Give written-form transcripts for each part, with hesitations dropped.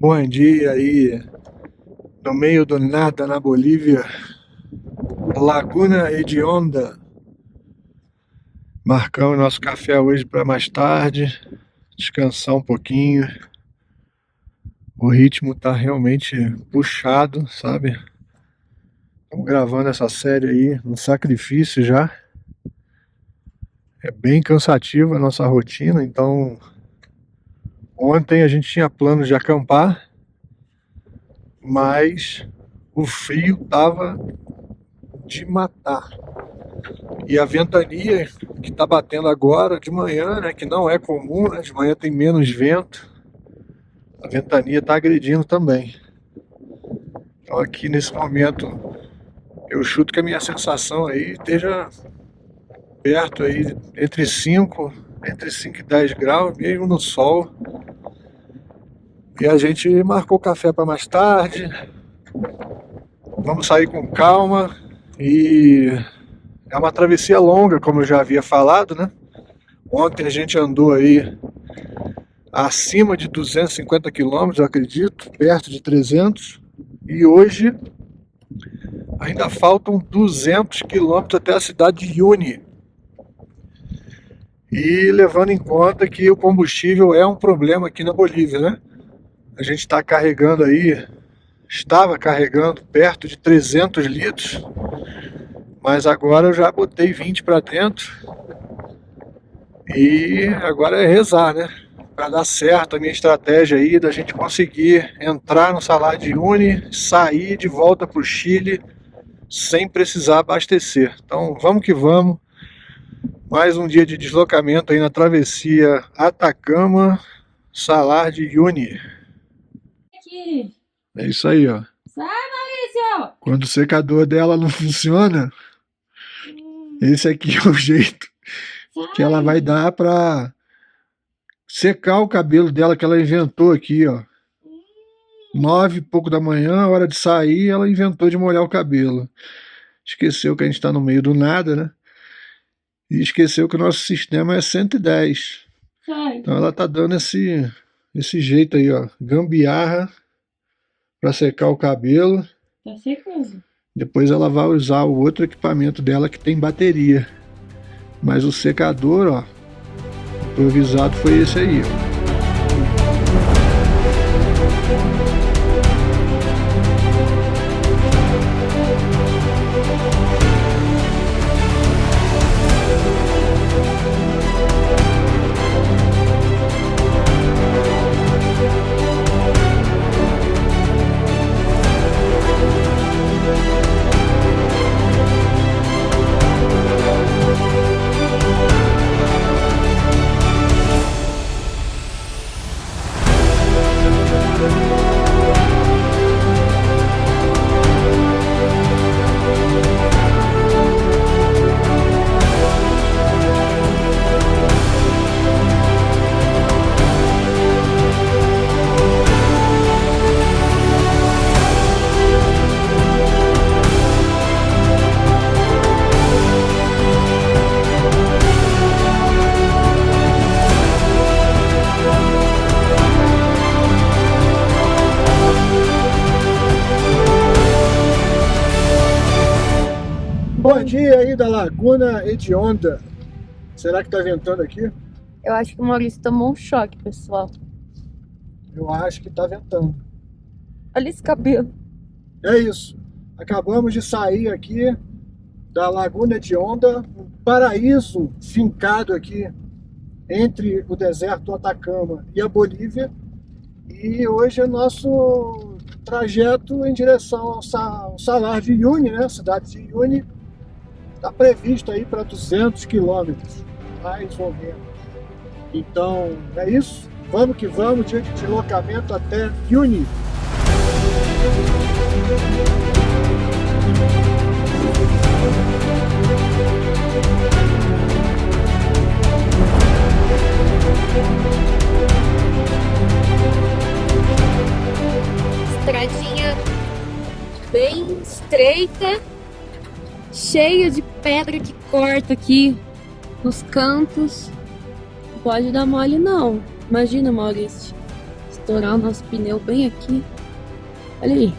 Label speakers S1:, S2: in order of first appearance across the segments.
S1: Bom dia aí, no meio do nada na Bolívia, Laguna Hedionda. Marcamos nosso café hoje para mais tarde, descansar um pouquinho. O ritmo tá realmente puxado, sabe? Estamos gravando essa série aí, um sacrifício já. É bem cansativa a nossa rotina, então ontem a gente tinha plano de acampar, mas o frio tava de matar. E a ventania que tá batendo agora de manhã, né, que não é comum, né, de manhã tem menos vento, a ventania tá agredindo também. Então aqui nesse momento eu chuto que a minha sensação aí esteja perto aí entre 5 e 10 graus, mesmo no sol. E a gente marcou café para mais tarde. Vamos sair com calma e é uma travessia longa, como eu já havia falado, né? Ontem a gente andou aí acima de 250 quilômetros, eu acredito, perto de 300. E hoje ainda faltam 200 quilômetros até a cidade de Uyuni. E levando em conta que o combustível é um problema aqui na Bolívia, né? A gente está carregando aí, estava carregando perto de 300 litros, mas agora eu já botei 20 para dentro e agora é rezar, né? Para dar certo a minha estratégia aí da gente conseguir entrar no Salar de Uyuni, sair de volta para o Chile sem precisar abastecer. Então vamos que vamos. Mais um dia de deslocamento aí na travessia Atacama, Salar de Uyuni.
S2: Aqui.
S1: É isso aí, ó.
S2: Sai, Maurício!
S1: Quando o secador dela não funciona, esse aqui é o jeito que ela vai dar pra secar o cabelo dela, que ela inventou aqui, ó. 9 e pouco da manhã, hora de sair, ela inventou de molhar o cabelo. Esqueceu que a gente tá no meio do nada, né? E esqueceu que o nosso sistema é 110.
S2: Sai.
S1: Então ela tá dando esse jeito aí, ó. Gambiarra pra secar o cabelo.
S2: Tá secando.
S1: Depois ela vai usar o outro equipamento dela que tem bateria. Mas o secador, ó, improvisado foi esse aí, ó. Bom dia aí da Laguna Hedionda. Será que tá ventando aqui?
S2: Eu acho que o Maurício tomou um choque, pessoal.
S1: Eu acho que tá ventando.
S2: Olha esse cabelo.
S1: É isso. Acabamos de sair aqui da Laguna Hedionda, um paraíso fincado aqui entre o deserto Atacama e a Bolívia. E hoje é nosso trajeto em direção ao Salar de Uyuni, né? Cidade de Uyuni. Está previsto aí para 200 quilômetros, mais ou menos. Então é isso. Vamos que vamos, dia de deslocamento até Uyuni.
S2: Estradinha bem estreita, cheia de pedra que corta aqui nos cantos. Não pode dar mole não. Imagina, Maurício, estourar o nosso pneu bem aqui. Olha aí.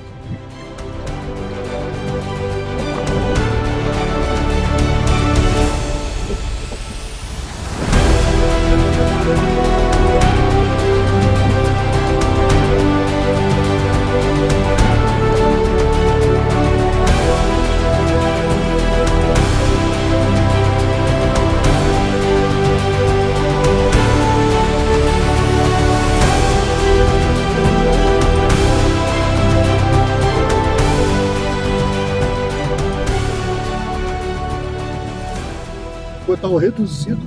S1: Botar o reduzido,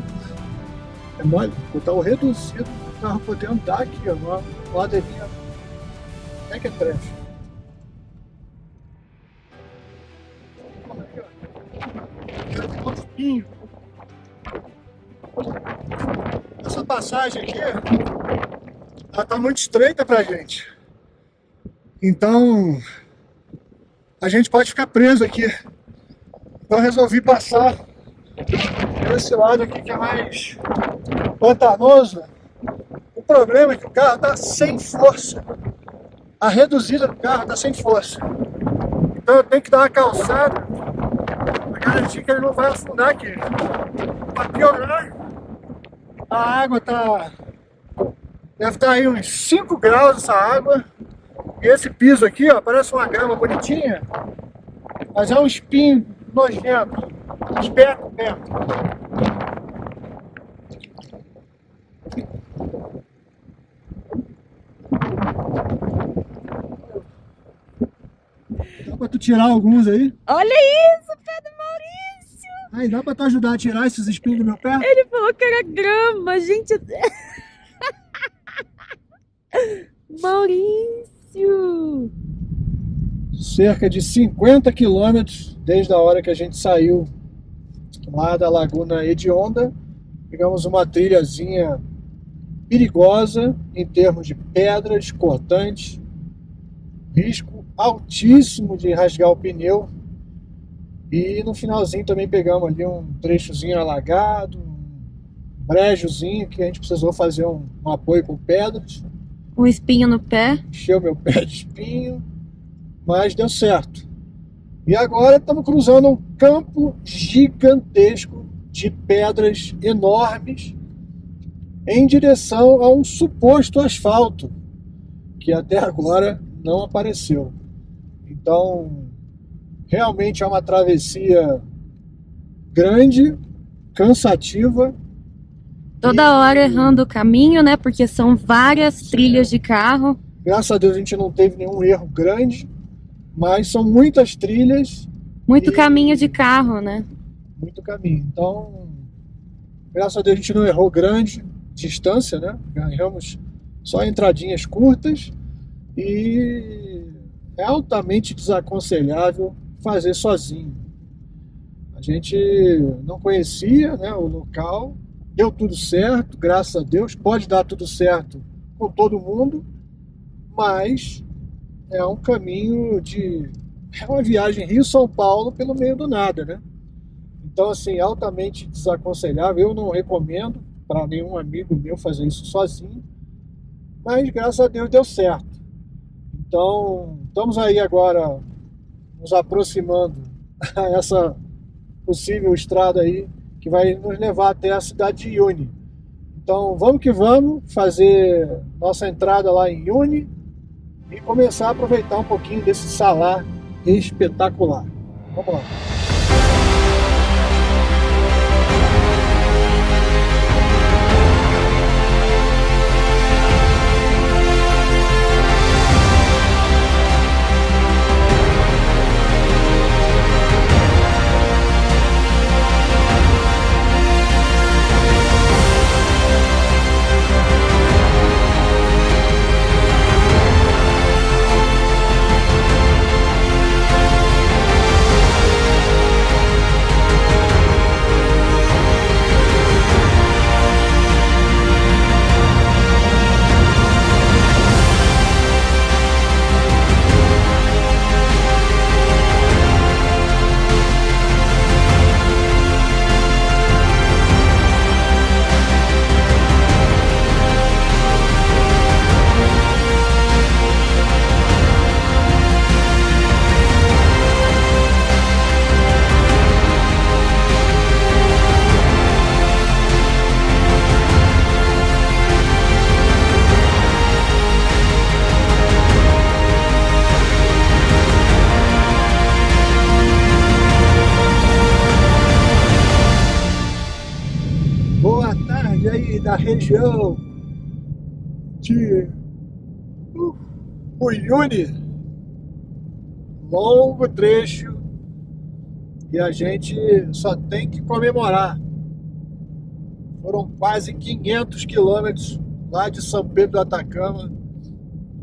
S1: é mole, botar o reduzido para o carro poder andar aqui, ó, no ladeirinha. É que é trash. Essa passagem aqui, ela tá muito estreita pra gente. Então, a gente pode ficar preso aqui. Então eu resolvi passar esse lado aqui que é mais pantanoso. O problema é que o carro está sem força. A reduzida do carro está sem força. Então eu tenho que dar uma calçada para garantir que ele não vai afundar aqui. Para piorar, a água deve estar aí uns 5 graus essa água. E esse piso aqui, ó, parece uma grama bonitinha, mas é um espinho nojento. Esperto perto. Dá pra tu tirar alguns aí?
S2: Olha isso, pé do Maurício!
S1: Aí, dá pra tu ajudar a tirar esses espinhos do meu pé?
S2: Ele falou que era grama, gente. Maurício!
S1: Cerca de 50 quilômetros desde a hora que a gente saiu lá da Laguna Hedionda. Pegamos uma trilhazinha perigosa em termos de pedras cortantes, risco altíssimo de rasgar o pneu, e no finalzinho também pegamos ali um trechozinho alagado, um brejozinho que a gente precisou fazer um apoio com pedras.
S2: Um espinho no pé.
S1: Encheu meu pé de espinho, mas deu certo. E agora estamos cruzando um campo gigantesco de pedras enormes em direção a um suposto asfalto que até agora não apareceu. Então, realmente é uma travessia grande, cansativa.
S2: Toda hora errando o caminho, né? Porque são várias trilhas de carro.
S1: Graças a Deus a gente não teve nenhum erro grande, mas são muitas trilhas.
S2: Muito caminho de carro, né?
S1: Muito caminho. Então, graças a Deus a gente não errou grande distância, né? Erramos só entradinhas curtas, e é altamente desaconselhável fazer sozinho. A gente não conhecia, né, o local, deu tudo certo, graças a Deus. Pode dar tudo certo com todo mundo, mas é um caminho é uma viagem Rio-São Paulo pelo meio do nada, né? Então, assim, altamente desaconselhável. Eu não recomendo para nenhum amigo meu fazer isso sozinho, mas graças a Deus deu certo. Então, estamos aí agora nos aproximando a essa possível estrada aí que vai nos levar até a cidade de Uyuni. Então, vamos que vamos fazer nossa entrada lá em Uyuni e começar a aproveitar um pouquinho desse salar espetacular. Vamos lá. Boa tarde aí da região de Uyuni. Longo trecho e a gente só tem que comemorar. Foram quase 500 quilômetros lá de São Pedro do Atacama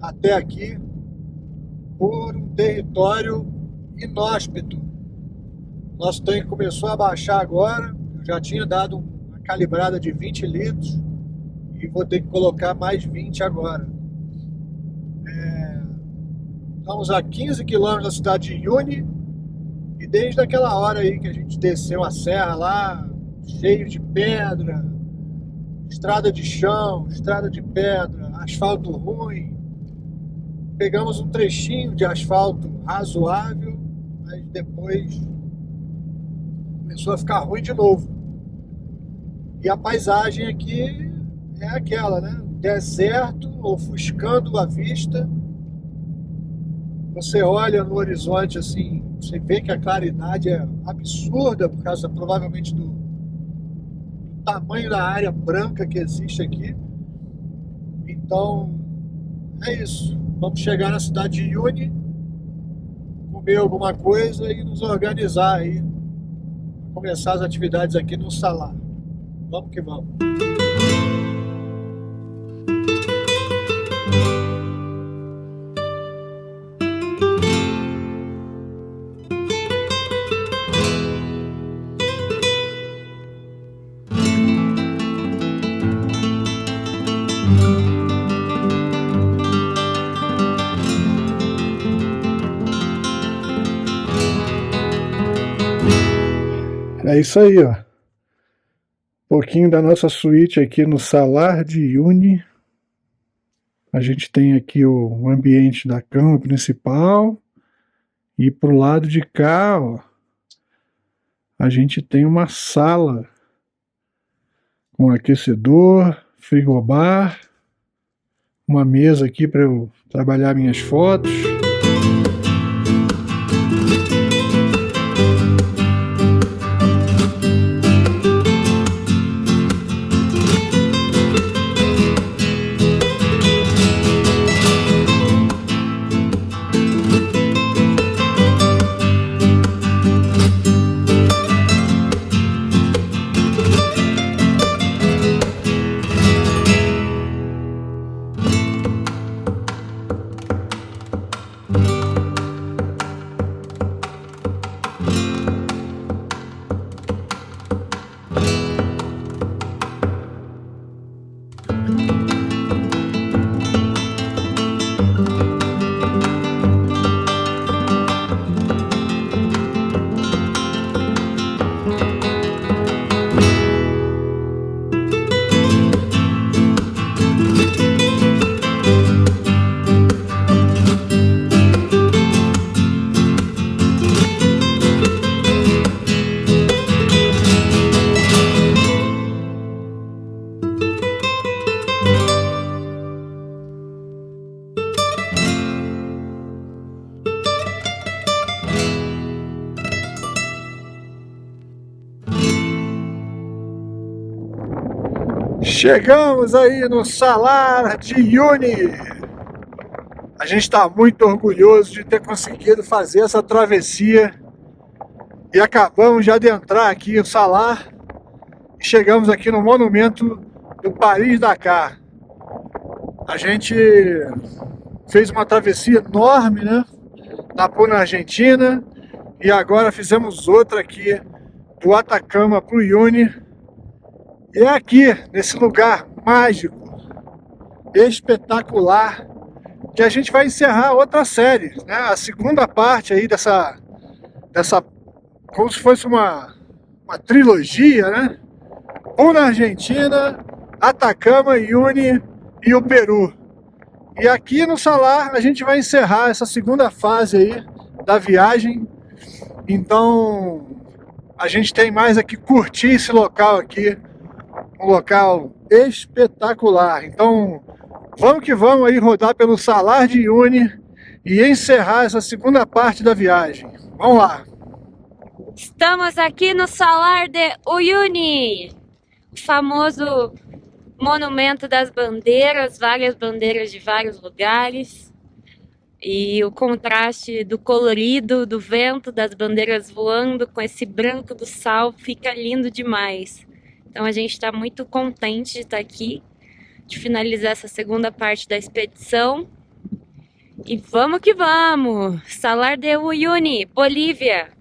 S1: até aqui por um território inóspito. Nosso tanque começou a baixar agora. Eu já tinha dado uma calibrada de 20 litros e vou ter que colocar mais 20 agora. Estamos a 15 quilômetros da cidade de Uyuni e desde aquela hora aí que a gente desceu a serra lá, cheio de pedra, estrada de chão, estrada de pedra, asfalto ruim, pegamos um trechinho de asfalto razoável, mas depois começou a ficar ruim de novo. E a paisagem aqui é aquela, né? Deserto, ofuscando a vista. Você olha no horizonte assim, você vê que a claridade é absurda por causa provavelmente do tamanho da área branca que existe aqui. Então, é isso. Vamos chegar na cidade de Uyuni, comer alguma coisa e nos organizar aí, começar as atividades aqui no Salar. Vamos que vamos. É isso aí, ó. Um pouquinho da nossa suíte aqui no Salar de Uyuni. A gente tem aqui o ambiente da cama principal. E pro lado de cá, ó, a gente tem uma sala com aquecedor, frigobar, uma mesa aqui para eu trabalhar minhas fotos. Chegamos aí no Salar de Uyuni. A gente está muito orgulhoso de ter conseguido fazer essa travessia e acabamos de adentrar aqui no Salar e chegamos aqui no monumento do Paris-Dakar. A gente fez uma travessia enorme, né? Na Argentina, e agora fizemos outra aqui do Atacama para o Uyuni. E é aqui, nesse lugar mágico, espetacular, que a gente vai encerrar outra série, né? A segunda parte aí dessa como se fosse uma trilogia, né? Um na Argentina, Atacama, Uyuni e o Peru. E aqui no Salar a gente vai encerrar essa segunda fase aí da viagem. Então a gente tem mais aqui curtir esse local aqui, um local espetacular. Então vamos que vamos aí rodar pelo Salar de Uyuni e encerrar essa segunda parte da viagem. Vamos lá!
S2: Estamos aqui no Salar de Uyuni. famoso Monumento das Bandeiras, várias bandeiras de vários lugares. E o contraste do colorido, do vento, das bandeiras voando com esse branco do sal fica lindo demais. Então a gente está muito contente de estar aqui, de finalizar essa segunda parte da expedição. E vamos que vamos! Salar de Uyuni, Bolívia!